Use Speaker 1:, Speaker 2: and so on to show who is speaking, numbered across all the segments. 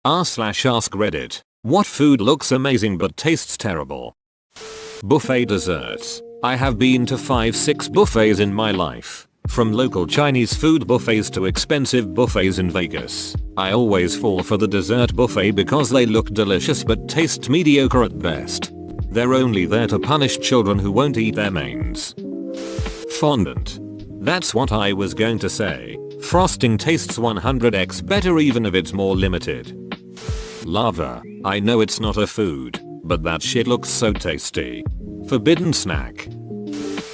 Speaker 1: r/AskReddit. What food looks amazing but tastes terrible? Buffet desserts. I have been to 5-6 buffets in my life. From local Chinese food buffets to expensive buffets in Vegas. I always fall for the dessert buffet because they look delicious but taste mediocre at best. They're only there to punish children who won't eat their mains. Fondant. That's what I was going to say. Frosting tastes 100x better even if it's more limited. Lava. I know it's not a food, but that shit looks so tasty. Forbidden snack.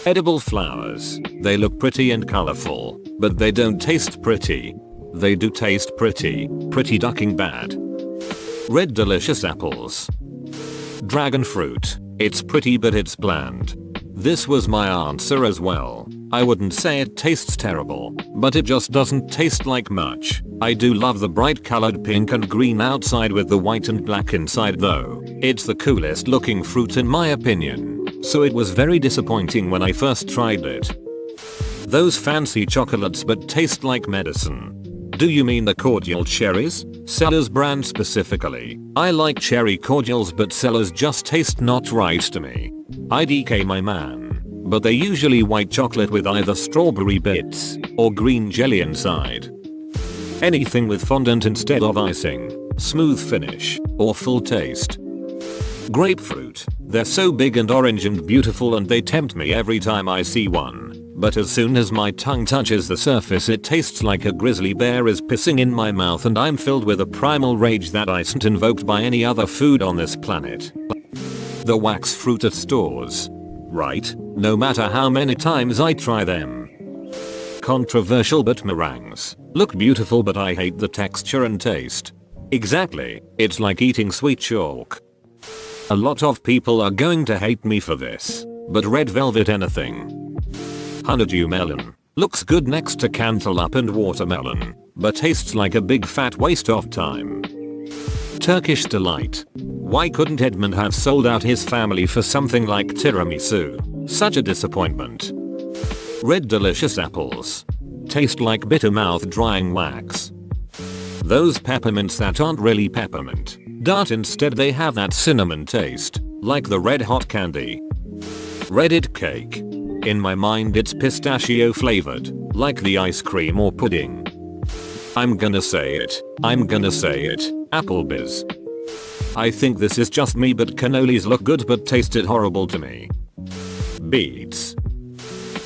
Speaker 1: Edible flowers. They look pretty and colorful, but they don't taste pretty. They do taste pretty ducking bad. Red delicious apples. Dragon fruit. It's pretty but it's bland. This was my answer as well. I wouldn't say it tastes terrible, but it just doesn't taste like much. I do love the bright colored pink and green outside with the white and black inside though. It's the coolest looking fruit in my opinion, so it was very disappointing when I first tried it. Those fancy chocolates but taste like medicine. Do you mean the cordial cherries? Seller's brand specifically. I like cherry cordials but Seller's just taste not right to me. IDK my man. But they're usually white chocolate with either strawberry bits or green jelly inside. Anything with fondant instead of icing, smooth finish, or full taste. Grapefruit. They're so big and orange and beautiful and they tempt me every time I see one. But as soon as my tongue touches the surface it tastes like a grizzly bear is pissing in my mouth and I'm filled with a primal rage that isn't invoked by any other food on this planet. The wax fruit at stores. Right? No matter how many times I try them. Controversial but meringues. Look beautiful but I hate the texture and taste. Exactly, it's like eating sweet chalk. A lot of people are going to hate me for this, but red velvet anything. Honeydew melon. Looks good next to cantaloupe and watermelon, but tastes like a big fat waste of time. Turkish delight. Why couldn't Edmund have sold out his family for something like tiramisu? Such a disappointment. Red delicious apples. Taste like bitter mouth drying wax. Those peppermints that aren't really peppermint. Dart instead they have that cinnamon taste, like the red hot candy. Reddit cake. In my mind it's pistachio flavored, like the ice cream or pudding. I'm gonna say it. Applebee's. I think this is just me but cannolis look good but tasted horrible to me. Beets.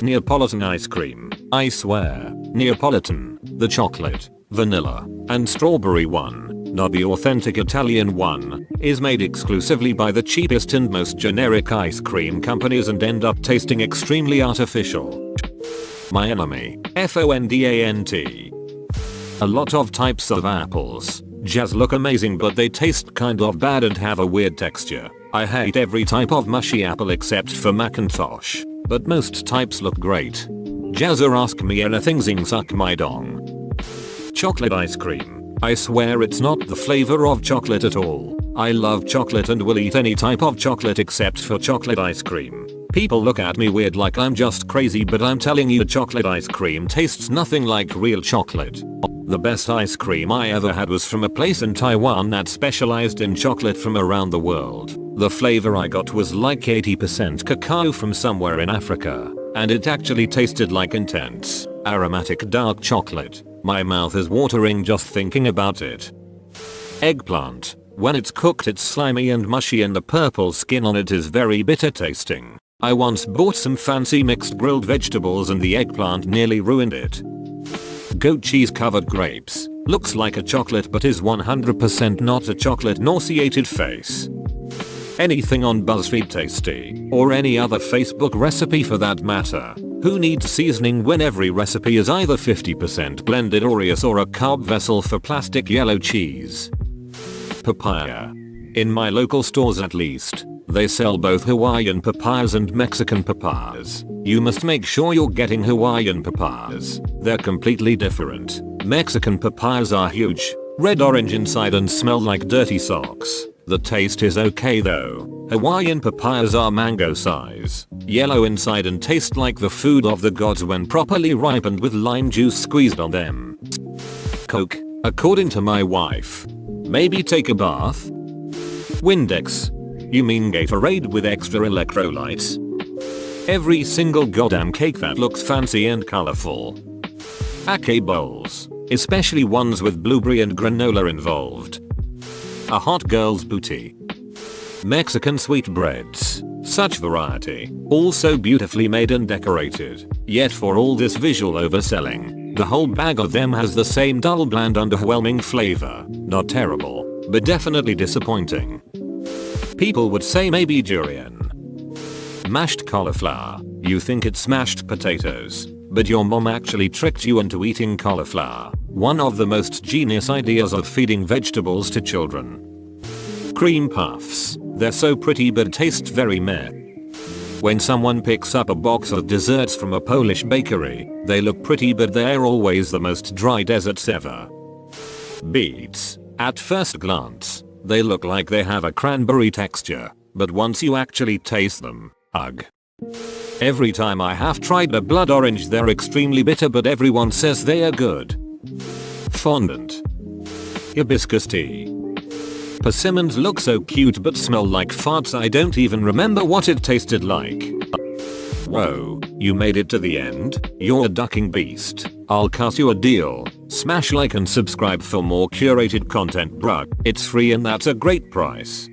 Speaker 1: Neapolitan ice cream. I swear. Neapolitan, the chocolate, vanilla, and strawberry one, not the authentic Italian one, is made exclusively by the cheapest and most generic ice cream companies and end up tasting extremely artificial. My enemy. Fondant. A lot of types of apples. Jazz look amazing but they taste kind of bad and have a weird texture. I hate every type of mushy apple except for Macintosh, but most types look great. Jazz or ask me anything zing suck my dong. Chocolate ice cream. I swear it's not the flavor of chocolate at all. I love chocolate and will eat any type of chocolate except for chocolate ice cream. People look at me weird like I'm just crazy but I'm telling you chocolate ice cream tastes nothing like real chocolate. The best ice cream I ever had was from a place in Taiwan that specialized in chocolate from around the world. The flavor I got was like 80% cacao from somewhere in Africa, and it actually tasted like intense, aromatic dark chocolate. My mouth is watering just thinking about it. Eggplant. When it's cooked it's slimy and mushy and the purple skin on it is very bitter tasting. I once bought some fancy mixed grilled vegetables and the eggplant nearly ruined it. Goat cheese covered grapes. Looks like a chocolate but is 100% not a chocolate nauseated face. Anything on BuzzFeed tasty, or any other Facebook recipe for that matter. Who needs seasoning when every recipe is either 50% blended Oreos or a carb vessel for plastic yellow cheese? Papaya. In my local stores at least, they sell both Hawaiian papayas and Mexican papayas. You must make sure you're getting Hawaiian papayas. They're completely different. Mexican papayas are huge, red orange inside and smell like dirty socks. The taste is okay though. Hawaiian papayas are mango size, yellow inside and taste like the food of the gods when properly ripened with lime juice squeezed on them. Coke. According to my wife, Maybe take a bath? Windex? You mean Gatorade with extra electrolytes? Every single goddamn cake that looks fancy and colorful. Acai bowls, especially ones with blueberry and granola involved. A hot girl's booty. Mexican sweetbreads, such variety, all so beautifully made and decorated, yet for all this visual overselling, the whole bag of them has the same dull bland underwhelming flavor. Not terrible, but definitely disappointing. People would say maybe durian. Mashed cauliflower, you think it's mashed potatoes, but your mom actually tricked you into eating cauliflower, one of the most genius ideas of feeding vegetables to children. Cream puffs, they're so pretty but taste very meh. When someone picks up a box of desserts from a Polish bakery, they look pretty but they're always the most dry desserts ever. Beets, at first glance, they look like they have a cranberry texture, but once you actually taste them, ugh. Every time I have tried a blood orange they're extremely bitter but everyone says they are good. Fondant. Hibiscus tea. Persimmons look so cute but smell like farts. I don't even remember what it tasted like. Whoa, you made it to the end? You're a ducking beast. I'll cut you a deal. Smash like and subscribe for more curated content bruh. It's free and that's a great price.